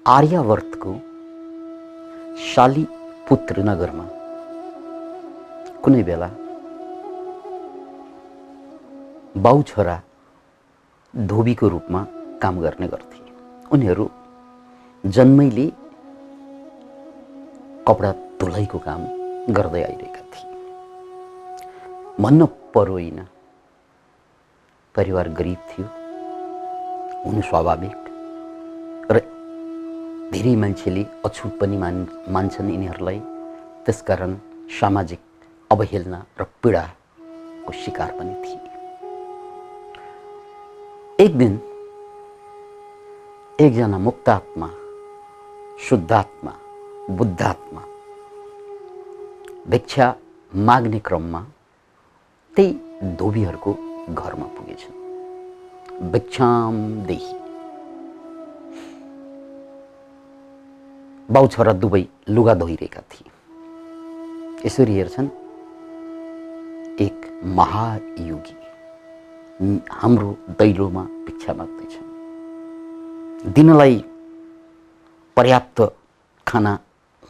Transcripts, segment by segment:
आर्यावर्तको शालिपुत्र नगरमा कुनै बेला बाउ छोरा धोबीको रूपमा काम गर्ने गर्थे। उनीहरू जन्मैले कपडा धुलाइको काम गर्दै आइरहेका थिए। भन्न परोइन, परिवार गरिब थियो, हुनु स्वाभाविक, र धेरै मान्छेले अछुत पनि मान्छन् यिनीहरूलाई। त्यसकारण सामाजिक अवहेलना र पीडाको शिकार पनि थिए। एक दिन एकजना मुक्तात्मा, शुद्धात्मा, बुद्धात्मा भिक्षा माग्ने क्रममा त्यही धोबीहरूको घरमा पुगेछन्। भिक्षाम देही। बाउ छोरा दुवै लुगा धोइरहेका थिए। यसरी हेर्छन्, एक महायोगी हाम्रो दैलोमा भिक्षा माग्दैछन्। दिनलाई पर्याप्त खाना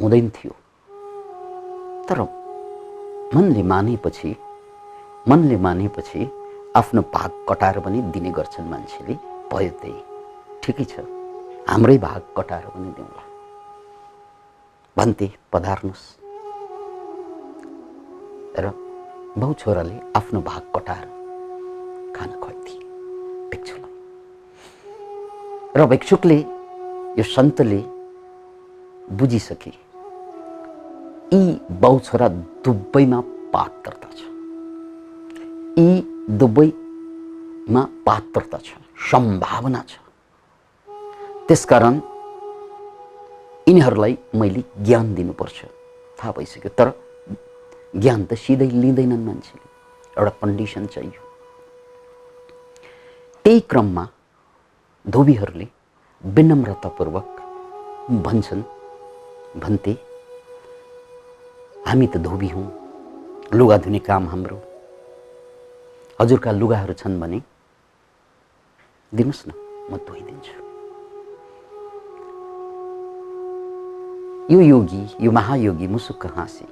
हुँदैन थियो, तर मनले मानेपछि आफ्नो भाग कटाएर पनि दिने गर्छन् मान्छेले। भयो त्यही, ठिकै छ, हाम्रै भाग कटाएर पनि दिउँला भन्थे। पधार्नुहोस्। र बाउ छोराले आफ्नो भाग कटाएर खाना खुवाइदिए भिक्षुलाई। र भिक्षुकले, यो सन्तले बुझिसके, यी बाउ छोरा दुवैमा पात्रता छ, यी दुवैमा पात्रता छ, सम्भावना छ। त्यसकारण यिनीहरूलाई मैले ज्ञान दिनुपर्छ। थाहा भइसक्यो, तर ज्ञान त सिधै लिँदैनन् मान्छेले, एउटा कन्डिसन चाहियो। त्यही क्रममा धोबीहरूले विनम्रतापूर्वक भन्थे, हामी त धोबी हौँ, लुगा धुने काम हाम्रो, हजुरका लुगाहरू छन् भने दिनुहोस् न, म धोइदिन्छु। यो योगी, यो महायोगी मुसुक्क हाँसे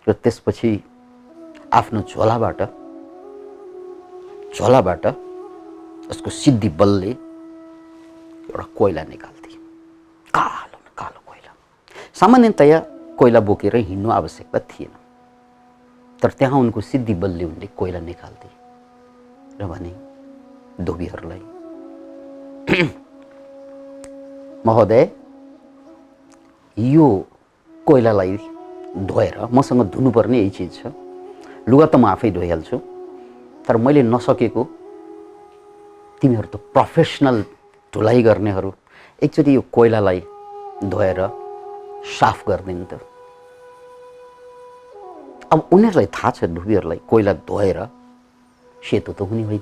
र त्यसपछि आफ्नो झोलाबाट उसको सिद्धि बलले एउटा कोइला निकाल्थे। कालो कालो कोइला। सामान्यतया कोइला बोकेर हिँड्नु आवश्यकता थिएन, तर त्यहाँ उनको सिद्धि बलले उनले कोइला निकाल्थे र भने धोबीहरूलाई, महोदय, यो कोइलालाई धोएर, मसँग धुनुपर्ने यही चिज छ, लुगा त म आफै धोइहाल्छु, तर मैले नसकेको, तिमीहरू त प्रोफेसनल धुलाइ गर्नेहरू, एकचोटि यो कोइलालाई धोएर साफ गरिदिनु त। अब उनीहरूलाई थाहा छ, धोबीहरूलाई, कोइला धोएर सेतो त हुने होइन।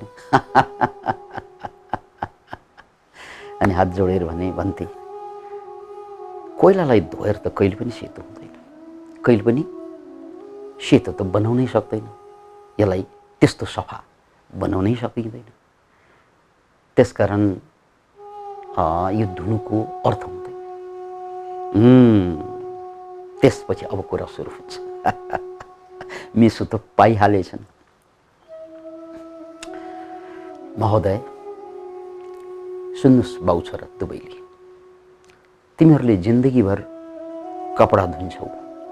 अनि हात जोडेर भन्थे, कोइलालाई धोएर त कहिले पनि सेतो हुँदैन, कहिले पनि सेतो त बनाउनै सक्दैन, यसलाई त्यस्तो सफा बनाउनै सकिँदैन। त्यसकारण यो धुनुको अर्थ हुँदैन। त्यसपछि अब कुरा सुरु हुन्छ। मिसो त पाइहालेछन्। महोदय, सुन्नुहोस् बाउ छोरा दुवैले, तिमीहरूले जिन्दगीभर कपडा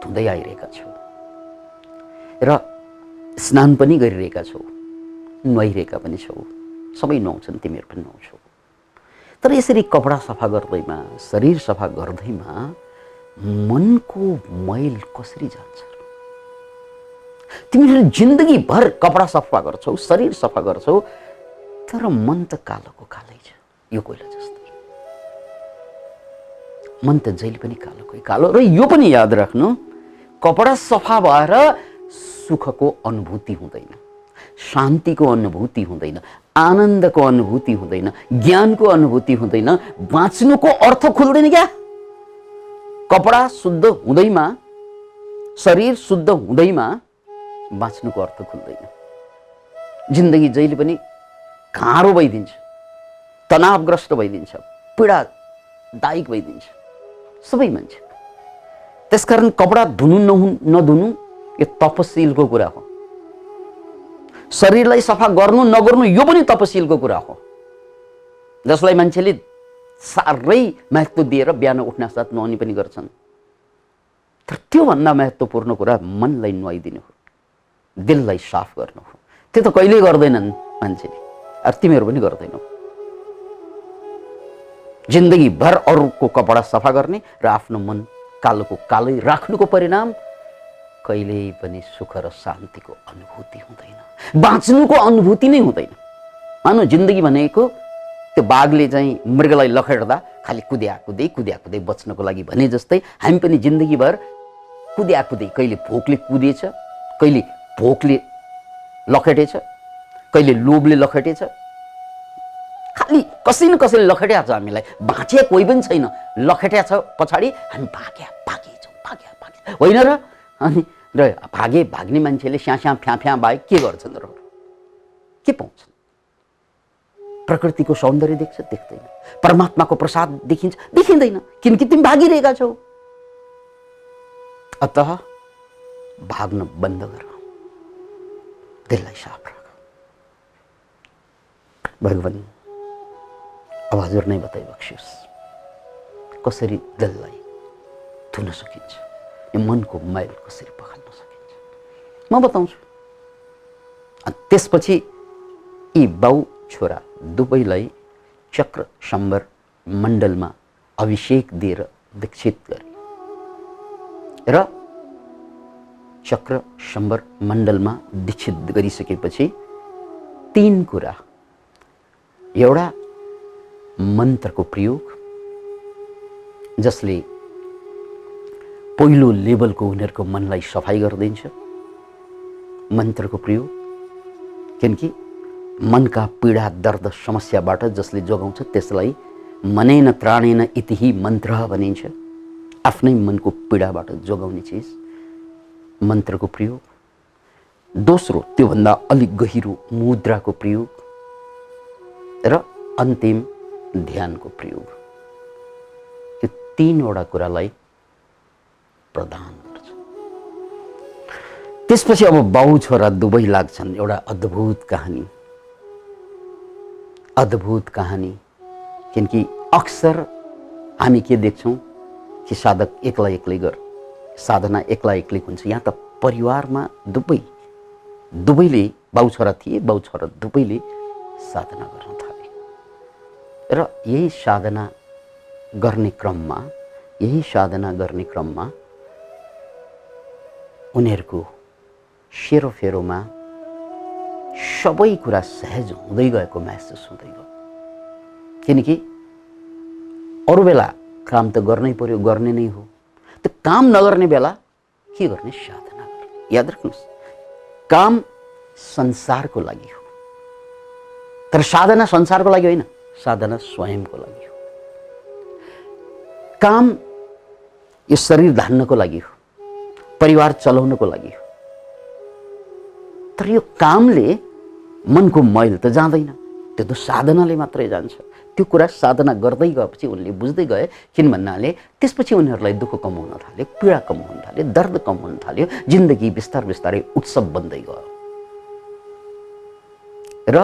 धुँदै आइरहेका छौ र स्नान पनि गरिरहेका छौ, नुहाइरहेका पनि छौ, सबै नुहाउँछन्, तिमीहरू पनि नुहाउँछौ। तर यसरी कपडा सफा गर्दैमा, शरीर सफा गर्दैमा मनको मैल कसरी जान्छ? तिमीहरूले जिन्दगीभर कपडा सफा गर्छौ, शरीर सफा गर्छौ, तर मन त कालोको कालै छ, यो कोइला जस्तै। मन त जहिले पनि कालोकै कालो। र यो पनि याद राख्नु, कपडा सफा भएर सुखको अनुभूति हुँदैन, शान्तिको अनुभूति हुँदैन, आनन्दको अनुभूति हुँदैन, ज्ञानको अनुभूति हुँदैन, बाँच्नुको अर्थ खुल्दैन क्या। कपडा शुद्ध हुँदैमा, शरीर शुद्ध हुँदैमा बाँच्नुको अर्थ खुल्दैन। जिन्दगी जहिले पनि गाह्रो भइदिन्छ, तनावग्रस्त भइदिन्छ, पीडा दायिक भइदिन्छ सबै मान्छे। त्यसकारण कपडा धुनु नधुनु यो तपशीलको कुरा हो। शरीरलाई सफा गर्नु नगर्नु यो पनि तपशीलको कुरा हो, जसलाई मान्छेले साह्रै महत्त्व दिएर बिहान उठ्न साथ नुहाउने पनि गर्छन्। तर त्योभन्दा महत्त्वपूर्ण कुरा मनलाई नुहाइदिनु हो, दिललाई साफ गर्नु हो। त्यो त कहिल्यै गर्दैनन् मान्छेले, अरू तिमीहरू पनि गर्दैनौ। जिन्दगीभर अरूको कपडा सफा गर्ने र आफ्नो मन कालोको कालै राख्नुको परिणाम कहिल्यै पनि सुख र शान्तिको अनुभूति हुँदैन, बाँच्नुको अनुभूति नै हुँदैन। मानौ जिन्दगी भनेको त्यो बाघले चाहिँ मृगलाई लखेट्दा खालि कुद्या कुदै बच्नको लागि भने जस्तै हामी पनि जिन्दगीभर कुद्या कुदै, कहिले भोकले कुदेछ, कहिले भोकले लखेटेछ, कहिले लोभले लखेटेछ, खालि कसै न कसैले लखेट्या छ हामीलाई। बाँचे कोही पनि छैन, लखेट्या छ पछाडि हामी भागे होइन र? अनि र भाग्ने मान्छेले स्याँ फ्याँ बाहेक के गर्छन् र? के पाउँछन्? प्रकृतिको सौन्दर्य देख्छ? देख्दैन। परमात्माको प्रसाद देखिन्छ? देखिँदैन, किनकि तिमी भागिरहेका छौ। अतः भाग्न बन्द गर, दिललाई साफ राख। भगवान अब हजुर नै बताइ बक्सियोस् कसरी दिललाई धुन सकिन्छ, यो मनको मैल कसरी पखाल्न सकिन्छ म बताउँछु। त्यसपछि यी बाउ छोरा दुवैलाई चक्र सम्बर मण्डलमा अभिषेक दिएर दीक्षित गरे र चक्र सम्बर मण्डलमा दीक्षित गरिसकेपछि 3 कुरा, एउटा मन्त्रको प्रयोग जसले पहिलो लेभलको उनीहरूको मनलाई सफाई गरिदिन्छ, मन्त्रको प्रयोग, किनकि मनका पीडा दर्द समस्याबाट जसले जोगाउँछ त्यसलाई मनेन त्राणेन इति मन्त्र भनिन्छ। आफ्नै मनको पीडाबाट जोगाउने चिज मन्त्रको प्रयोग। दोस्रो त्योभन्दा अलिक गहिरो मुद्राको प्रयोग र अन्तिम ध्यानको प्रयोग। यो 3वटा कुरालाई प्रदान गर्छ। त्यसपछि अब बाउ छोरा दुवै लाग्छन् एउटा अद्भुत कहानी, किनकि अक्सर हामी के देख्छौँ कि साधक एक्लै साधना एक्लै हुन्छ। यहाँ त परिवारमा दुवैले बाउ छोरा थिए, बाउ छोरा दुवैले साधना गर्न थाले र यही साधना गर्ने क्रममा उनीहरूको सेरोफेरोमा सबै कुरा सहज हुँदै गएको महसुस हुँदै गयो। किनकि अरू बेला काम त गर्नै पर्यो, गर्ने नै हो। त्यो काम नगर्ने बेला के गर्ने? साधना गर्ने। याद राख्नुहोस्, काम संसारको लागि हो, तर साधना संसारको लागि होइन, साधना स्वयंको लागि हो। काम यो शरीर धान्नको लागि हो, परिवार चलाउनको लागि हो, तर यो कामले मनको मैल त जाँदैन, त्यो त साधनाले मात्रै जान्छ। त्यो कुरा साधना गर्दै गएपछि उनले बुझ्दै गए। किन भन्नाले त्यसपछि उनीहरूलाई दुःख कम हुन थाल्यो, पीडा कम हुन थाल्यो, दर्द कम हुन थाल्यो, जिन्दगी बिस्तारै उत्सव बन्दै गयो। र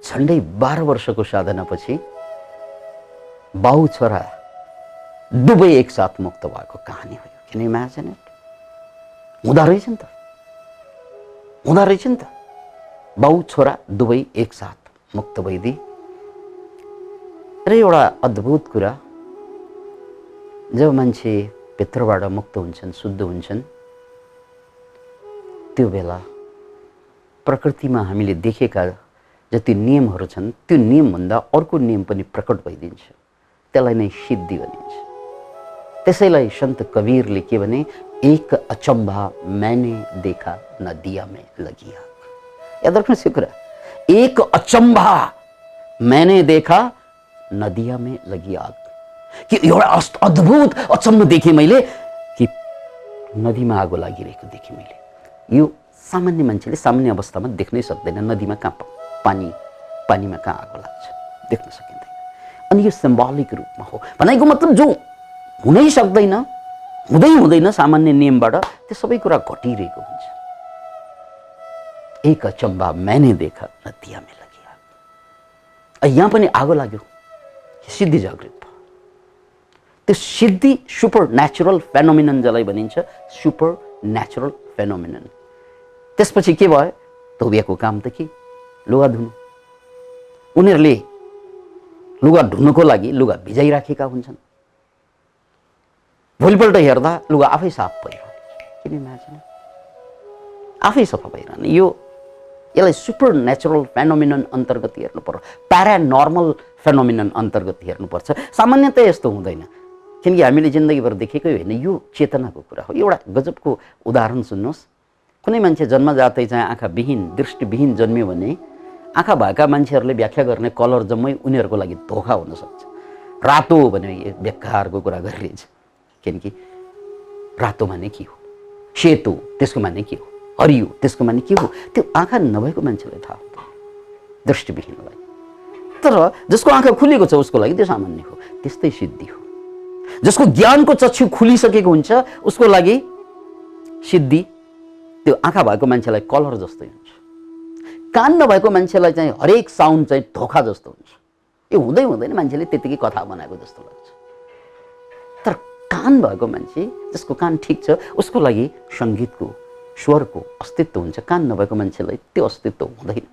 झन्डै 12 वर्षको साधनापछि बाउ छोरा दुवै एकसाथ मुक्त भएको कहानी हो। किन इमेजिन इट? हुँदो रहेछ नि त बाउ छोरा दुवै एकसाथ मुक्त भइदिए। र एउटा अद्भुत कुरा, जब मान्छे भित्रबाट मुक्त हुन्छन्, शुद्ध हुन्छन्, त्यो बेला प्रकृतिमा हामीले देखेका जति नियमहरू छन् त्यो नियमभन्दा अर्को नियम पनि प्रकट भइदिन्छ। त्यसलाई नै सिद्धि भनिन्छ। त्यसैलाई सन्त कबीरले के भने, एक अचम्भा मैंने देखा नदिया में लगी आग। याद राख्नुहोस् यो कुरा, एक अचम्भा मैंने देखा नदिया में लगी आग। कि एउटा अद्भुत अचम्म देखेँ मैले कि नदीमा आगो लागिरहेको देखेँ मैले। यो सामान्य मान्छेले सामान्य अवस्थामा देख्नै सक्दैन। नदीमा कहाँ पानीमा कहाँ आगो लाग्छ, देख्न सकिँदैन। अनि यो सिम्बोलिक रूपमा हो भनेको मतलब जो हुनै सक्दैन, हुँदैन सामान्य नियमबाट, त्यो सबै कुरा घटिरहेको हुन्छ। एक अचम्बा मैंने देखा नदिया में लगी आग। यहाँ पनि आगो लाग्यो, सिद्धि जागृत भयो। त्यो सिद्धि सुपर नेचुरल फेनोमिनन जसलाई भनिन्छ, सुपर नेचुरल फेनोमिनन। त्यसपछि के भयो? धोबियाको काम त के? लुगा धुनु। उनीहरूले लुगा धुनको लागि लुगा भिजाइराखेका हुन्छन्। भोलिपल्ट हेर्दा लुगा आफै साफ भइरहने। किन इमेजिन? आफै सफा भइरहने। यसलाई सुपर नेचुरल फेनोमिनन अन्तर्गत हेर्नु पर्छ, प्यारानर्मल फेनोमिनन अन्तर्गत हेर्नुपर्छ। सामान्यतया यस्तो हुँदैन, किनकि हामीले जिन्दगीभर देखेकै होइन, यो चेतनाको कुरा हो। एउटा गजबको उदाहरण सुन्नुहोस्। कुनै मान्छे जन्मजातै चाहिँ आँखाविहीन, दृष्टिविहीन जन्मियो भने आँखा भएका मान्छेहरूले व्याख्या गर्ने कलर जम्मै उनीहरूको लागि धोका हुनसक्छ। रातो भने बेकारको कुरा गरिरहेछ, किनकि रातो माने के हो, सेतो त्यसको माने के हो, हरियो त्यसको माने के हो, त्यो आँखा नभएको मान्छेलाई थाहा हुँदैन, दृष्टिविहीनलाई। तर जसको आँखा खुलेको छ उसको लागि त्यो सामान्य हो। त्यस्तै सिद्धि हो। जसको ज्ञानको चक्षु खुलिसकेको हुन्छ उसको लागि सिद्धि त्यो आँखा भएको मान्छेलाई कलर जस्तै हुन्छ। कान नभएको मान्छेलाई चाहिँ हरेक साउन्ड चाहिँ धोका जस्तो हुन्छ। यो हुँदैन मान्छेले त्यतिकै कथा बनाएको जस्तो लाग्छ। तर कान भएको मान्छे, जसको कान ठिक छ, उसको लागि सङ्गीतको, स्वरको अस्तित्व हुन्छ। कान नभएको मान्छेलाई त्यो अस्तित्व हुँदैन।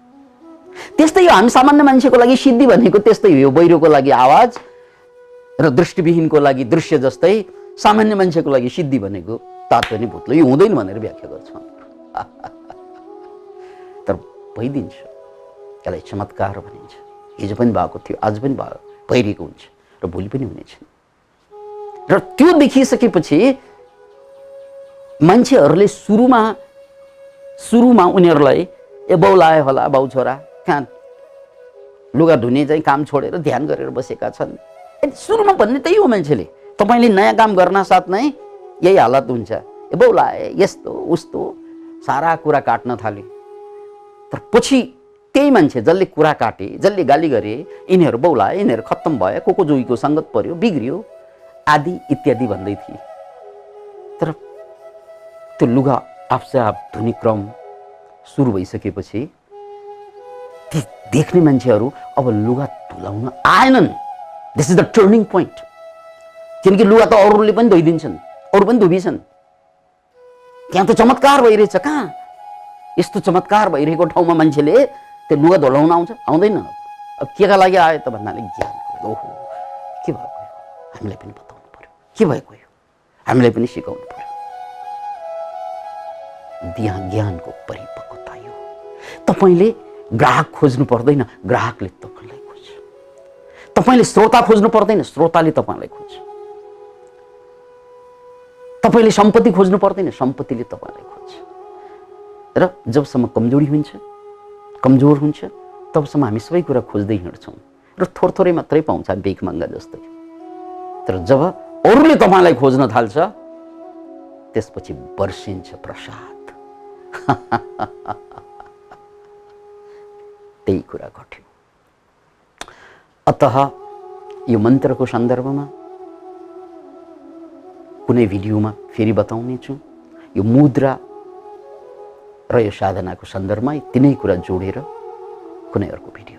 त्यस्तै हो हामी सामान्य मान्छेको लागि सिद्धि भनेको त्यस्तै हो। बहिरोको लागि आवाज र दृष्टिविहीनको लागि दृश्य जस्तै सामान्य मान्छेको लागि सिद्धि भनेको तात्पर्य भुत्लो, यो हुँदैन भनेर व्याख्या गर्छौँ। तर भइदिन्छ। यसलाई चमत्कार भनिन्छ। हिजो पनि भएको थियो, आज पनि भइरहेको हुन्छ र भोलि पनि हुनेछ। र त्यो देखिसकेपछि मान्छेहरूले सुरुमा उनीहरूलाई ए बाउलायो होला, बाउ छोरा कहाँ लुगा धुने चाहिँ काम छोडेर ध्यान गरेर बसेका छन्। सुरुमा भन्ने त्यही हो मान्छेले। तपाईँले नयाँ काम गर्न साथ नै यही हालत हुन्छ। ए बाउलाए, यस्तो उस्तो सारा कुरा काट्न थाले। तर पछि त्यही मान्छे जसले कुरा काटे, जसले गाली गरे, यिनीहरू बाउलाए, यिनीहरू खत्तम भयो, को जोगीको सङ्गत पर्यो, बिग्रियो आदि इत्यादि भन्दै थिए। तर त्यो लुगा आफसे आफ धुने क्रम सुरु भइसकेपछि ती देख्ने मान्छेहरू अब लुगा धुलाउन आएनन्। This is the turning point. किनकि लुगा त अरूले पनि धोइदिन्छन्, अरू पनि धोबिन्छन्। त्यहाँ त चमत्कार भइरहेछ। कहाँ यस्तो चमत्कार भइरहेको ठाउँमा मान्छेले त्यो लुगा धुलाउन आउँदैन। अब केका लागि आयो त भन्नाले ज्ञानको। ओहो के भएको यो, हामीलाई पनि बताउनु पर्यो। के भएको यो, हामीलाई पनि सिकाउनु पर्यो। ज्ञानको परिपक्वता यो। तपाईँले ग्राहक खोज्नु पर्दैन, ग्राहकले तपाईँलाई खोज्छ। तपाईँले श्रोता खोज्नु पर्दैन, श्रोताले तपाईँलाई खोज्छ। तपाईँले सम्पत्ति खोज्नु पर्दैन, सम्पत्तिले तपाईँलाई खोज्छ। र जबसम्म कमजोर हुन्छ तबसम्म हामी सबै कुरा खोज्दै हिँड्छौँ र थोरै मात्रै पाउँछ, भिखमङ्गा जस्तै। तर जब अरूले तपाईँलाई खोज्न थाल्छ त्यसपछि वर्षिन्छ प्रसाद। त्यही कुरा घट्यो। अतः यो मन्त्रको सन्दर्भमा कुनै भिडियोमा फेरि बताउने छु। यो मुद्रा र यो साधनाको सन्दर्भमा तिनै कुरा जोडेर कुनै अर्को भिडियो